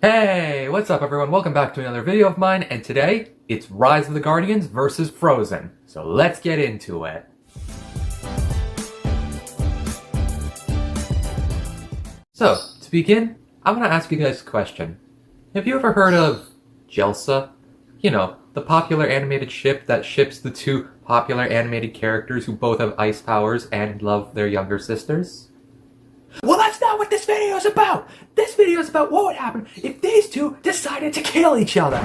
Hey, what's up everyone? Welcome back to another video of mine, and today, it's Rise of the Guardians versus Frozen. So let's get into it. So, to begin, I want to ask you guys a question. Have you ever heard of Elsa? You know, the popular animated ship that ships the two popular animated characters who both have ice powers and love their younger sisters? Well, that's not what this video is about! This video is about what would happen if these two decided to kill each other!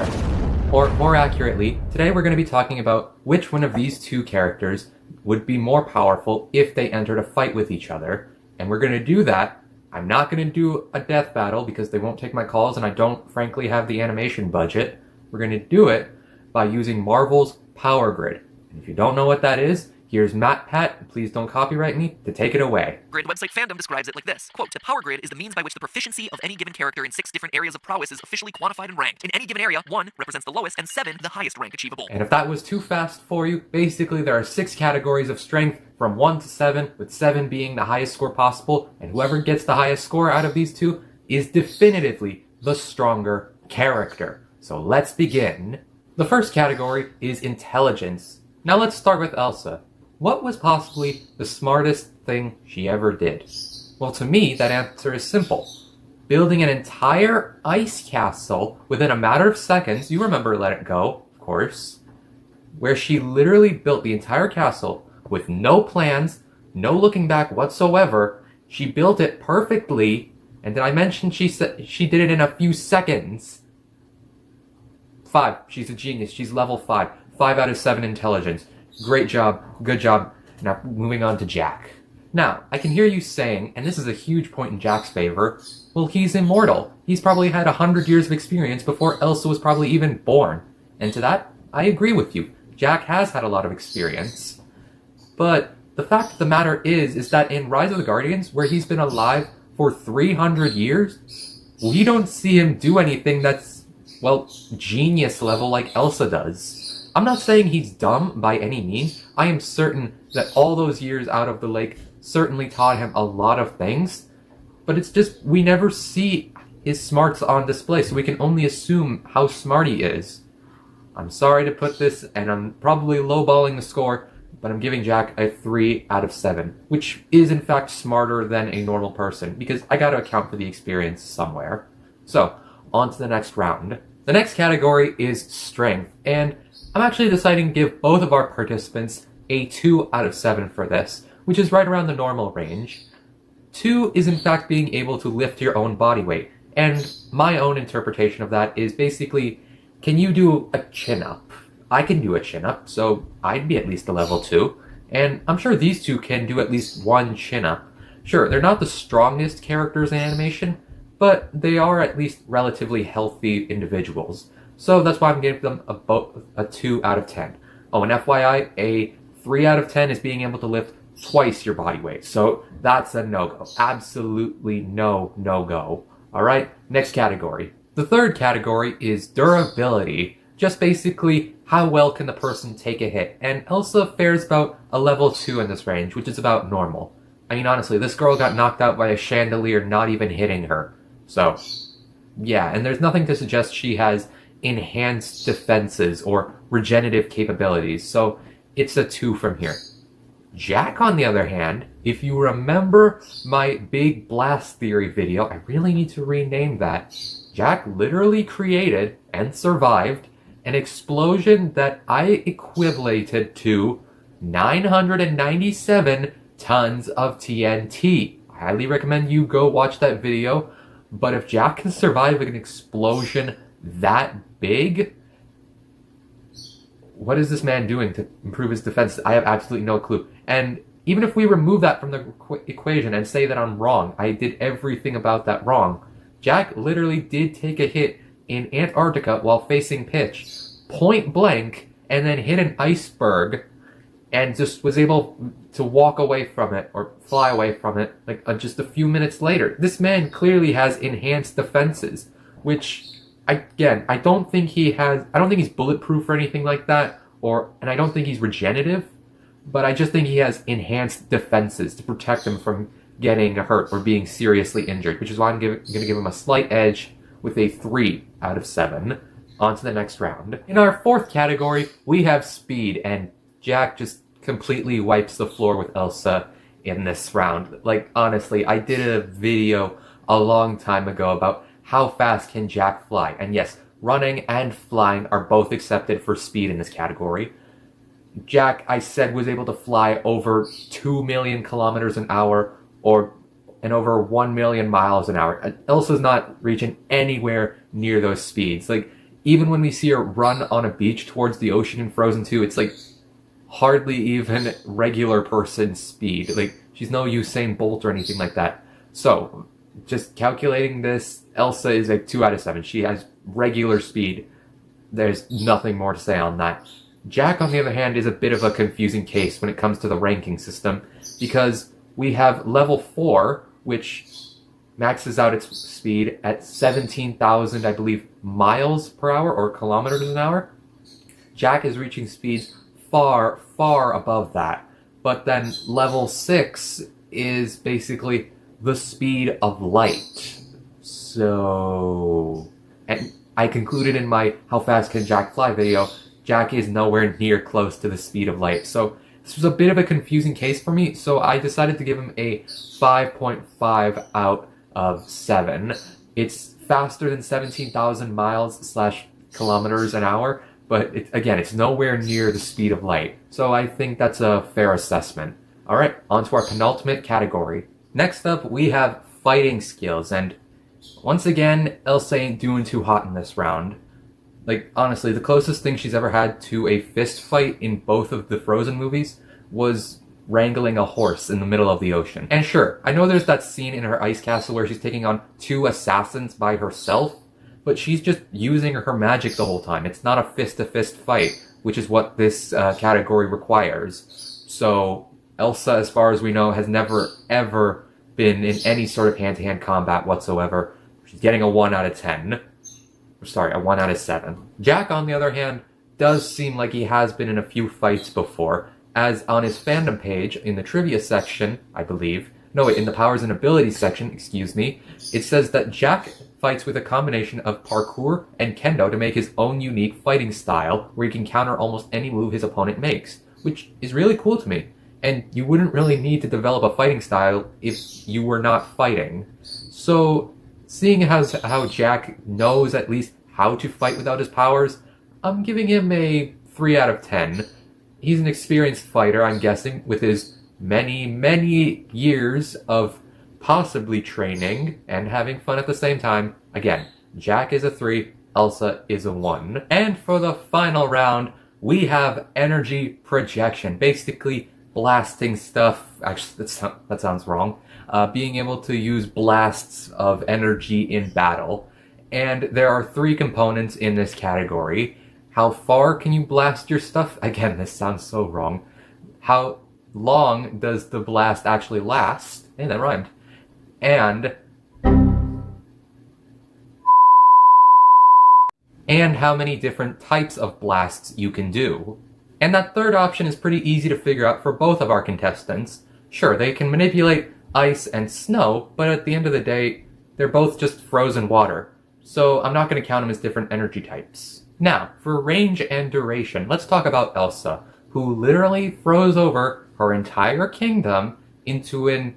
Or, more accurately, today we're going to be talking about which one of these two characters would be more powerful if they entered a fight with each other. And we're going to do that. I'm not going to do a death battle because they won't take my calls and I don't, frankly, have the animation budget. We're going to do it by using Marvel's Power Grid. And if you don't know what that is, here's MatPat, please don't copyright me, to take it away. Grid website Fandom describes it like this. Quote, the Power Grid is the means by which the proficiency of any given character in 6 different areas of prowess is officially quantified and ranked. In any given area, 1 represents the lowest and 7 the highest rank achievable. And if that was too fast for you, basically there are 6 categories of strength from 1 to 7, with 7 being the highest score possible, and whoever gets the highest score out of these two is definitively the stronger character. So let's begin. The first category is intelligence. Now let's start with Elsa. What was possibly the smartest thing she ever did? Well, to me, that answer is simple. Building an entire ice castle within a matter of seconds, you remember Let It Go, of course, where she literally built the entire castle with no plans, no looking back whatsoever. She built it perfectly, and did I mention she did it in a few seconds? 5. She's a genius. She's level 5. 5 out of 7 intelligence. Great job. Good job. Now, moving on to Jack. Now, I can hear you saying, and this is a huge point in Jack's favor, well, he's immortal. He's probably had 100 years of experience before Elsa was probably even born. And to that, I agree with you. Jack has had a lot of experience. But the fact of the matter is that in Rise of the Guardians, where he's been alive for 300 years, we don't see him do anything that's, well, genius level like Elsa does. I'm not saying he's dumb by any means. I am certain that all those years out of the lake certainly taught him a lot of things. But it's just, we never see his smarts on display, so we can only assume how smart he is. I'm sorry to put this, and I'm probably lowballing the score, but I'm giving Jack a 3 out of 7, which is in fact smarter than a normal person, because I gotta account for the experience somewhere. So, on to the next round. The next category is strength, and I'm actually deciding to give both of our participants a 2 out of 7 for this, which is right around the normal range. 2 is in fact being able to lift your own body weight, and my own interpretation of that is basically, can you do a chin-up? I can do a chin-up, so I'd be at least a level 2, and I'm sure these two can do at least one chin-up. Sure, they're not the strongest characters in animation, but they are at least relatively healthy individuals. So that's why I'm giving them a 2 out of 10. Oh, and FYI, a 3 out of 10 is being able to lift twice your body weight. So that's a no-go. Absolutely no-go. Alright, next category. The third category is durability. Just basically, how well can the person take a hit? And Elsa fares about a level 2 in this range, which is about normal. I mean, honestly, this girl got knocked out by a chandelier not even hitting her. So, yeah, and there's nothing to suggest she has enhanced defenses or regenerative capabilities, so it's a 2 from here. Jack, on the other hand, if you remember my big blast theory video, I really need to rename that. Jack literally created and survived an explosion that I equivalated to 997 tons of TNT. I highly recommend you go watch that video, but if Jack can survive an explosion that big, what is this man doing to improve his defense? I have absolutely no clue. And even if we remove that from the equation and say that I'm wrong, I did everything about that wrong. Jack literally did take a hit in Antarctica while facing pitch, point blank, and then hit an iceberg and just was able to walk away from it or fly away from it like just a few minutes later. This man clearly has enhanced defenses, which again, I don't think he's bulletproof or anything like that, and I don't think he's regenerative, but I just think he has enhanced defenses to protect him from getting hurt or being seriously injured, which is why I'm going to give him a slight edge with a 3 out of 7. On to the next round. In our fourth category, we have speed, and Jack just completely wipes the floor with Elsa in this round. Like, honestly, I did a video a long time ago about how fast can Jack fly, and yes, running and flying are both accepted for speed in this category. Jack, I said, was able to fly over 2 million kilometers an hour and over 1 million miles an hour. Elsa's not reaching anywhere near those speeds. Like, even when we see her run on a beach towards the ocean in Frozen 2, it's like hardly even regular person speed. Like, she's no Usain Bolt or anything like that. So, just calculating this, Elsa is a 2 out of 7. She has regular speed. There's nothing more to say on that. Jack, on the other hand, is a bit of a confusing case when it comes to the ranking system, because we have level 4, which maxes out its speed at 17,000, I believe, miles per hour or kilometers an hour. Jack is reaching speeds far, far above that. But then level 6 is basically the speed of light. So... And I concluded in my How Fast Can Jack Fly video, Jack is nowhere near close to the speed of light. So this was a bit of a confusing case for me, so I decided to give him a 5.5 out of 7. It's faster than 17,000 miles / kilometers an hour, but again, it's nowhere near the speed of light. So I think that's a fair assessment. Alright, on to our penultimate category. Next up, we have fighting skills, and once again, Elsa ain't doing too hot in this round. Like, honestly, the closest thing she's ever had to a fist fight in both of the Frozen movies was wrangling a horse in the middle of the ocean. And sure, I know there's that scene in her ice castle where she's taking on 2 assassins by herself, but she's just using her magic the whole time. It's not a fist-to-fist fight, which is what this category requires. So, Elsa, as far as we know, has never, ever been in any sort of hand-to-hand combat whatsoever. She's getting a 1 out of 10. Sorry, a 1 out of 7. Jack, on the other hand, does seem like he has been in a few fights before, as on his fandom page, in the trivia section, I believe, no wait, in the powers and abilities section, excuse me, it says that Jack fights with a combination of parkour and kendo to make his own unique fighting style, where he can counter almost any move his opponent makes, which is really cool to me. And you wouldn't really need to develop a fighting style if you were not fighting. So, seeing how Jack knows at least how to fight without his powers, I'm giving him a 3 out of 10. He's an experienced fighter, I'm guessing, with his many, many years of possibly training and having fun at the same time. Again, Jack is a 3, Elsa is a 1. And for the final round, we have energy projection. Basically, blasting stuff. Actually, that sounds wrong. Being able to use blasts of energy in battle. And there are 3 components in this category. How far can you blast your stuff? Again, this sounds so wrong. How long does the blast actually last? Hey, that rhymed. And how many different types of blasts you can do. And that third option is pretty easy to figure out for both of our contestants. Sure, they can manipulate ice and snow, but at the end of the day, they're both just frozen water. So I'm not going to count them as different energy types. Now, for range and duration, let's talk about Elsa, who literally froze over her entire kingdom into an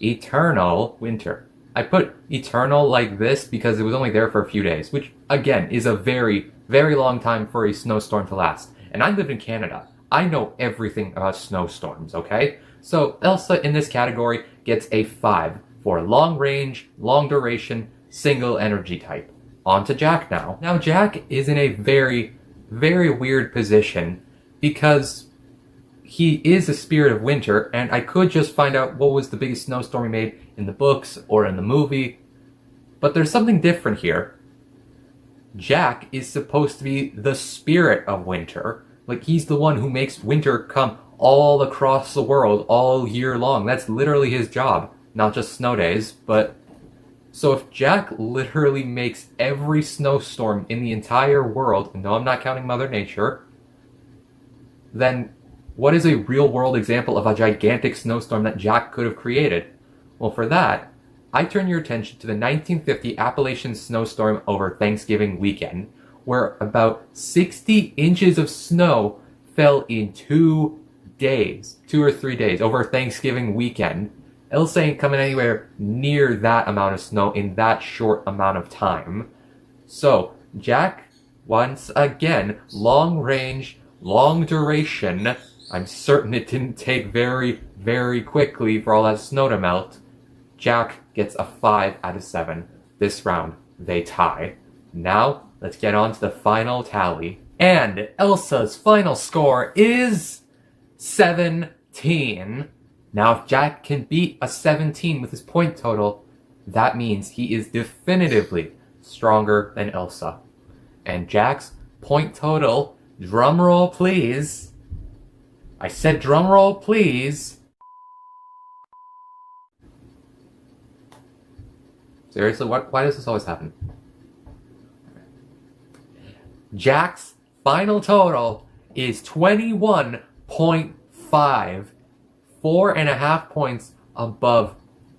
eternal winter. I put eternal like this because it was only there for a few days, which, again, is a very, very long time for a snowstorm to last. And I live in Canada. I know everything about snowstorms, okay? So Elsa in this category gets a 5 for long range, long duration, single energy type. On to Jack now. Now Jack is in a very, very weird position because he is a spirit of winter, and I could just find out what was the biggest snowstorm he made in the books or in the movie, but there's something different here. Jack is supposed to be the spirit of winter. Like, he's the one who makes winter come all across the world all year long. That's literally his job. Not just snow days, but... So if Jack literally makes every snowstorm in the entire world, and no, I'm not counting Mother Nature, then what is a real-world example of a gigantic snowstorm that Jack could have created? Well, for that, I turn your attention to the 1950 Appalachian snowstorm over Thanksgiving weekend, where about 60 inches of snow fell in 2 days, 2 or 3 days, over Thanksgiving weekend. Elsa ain't coming anywhere near that amount of snow in that short amount of time. So, Jack, once again, long range, long duration. I'm certain it didn't take very, very quickly for all that snow to melt. Jack gets a 5 out of 7. This round, they tie. Now, let's get on to the final tally. And Elsa's final score is 17. Now, if Jack can beat a 17 with his point total, that means he is definitively stronger than Elsa. And Jack's point total, drumroll please. I said drumroll please. Seriously, why does this always happen? Jack's final total is 21.5. 4.5 points above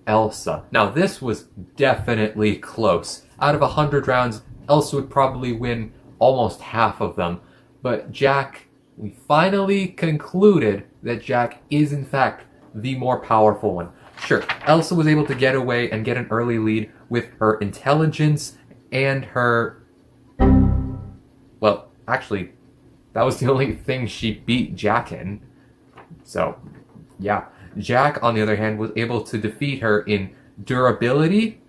Elsa. Now, this was definitely close. Out of 100 rounds, Elsa would probably win almost half of them. But Jack, we finally concluded that Jack is in fact the more powerful one. Sure, Elsa was able to get away and get an early lead with her intelligence and her... Well, actually, that was the only thing she beat Jack in. So, yeah. Jack, on the other hand, was able to defeat her in durability,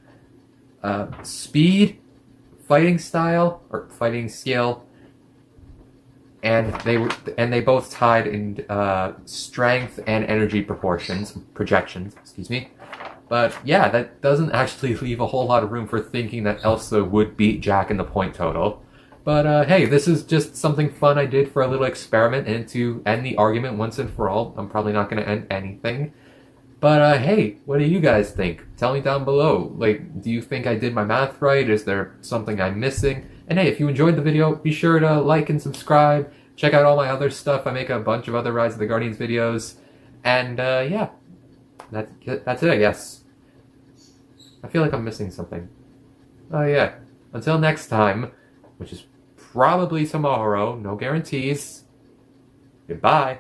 speed, fighting style, or fighting skill, and they both tied in strength and energy projections, excuse me. But yeah, that doesn't actually leave a whole lot of room for thinking that Elsa would beat Jack in the point total. But hey, this is just something fun I did for a little experiment and to end the argument once and for all. I'm probably not going to end anything. But hey, what do you guys think? Tell me down below. Like, do you think I did my math right? Is there something I'm missing? And hey, if you enjoyed the video, be sure to like and subscribe. Check out all my other stuff. I make a bunch of other Rise of the Guardians videos. And yeah, that's it, I guess. I feel like I'm missing something. Oh yeah, until next time, which is probably tomorrow, no guarantees. Goodbye.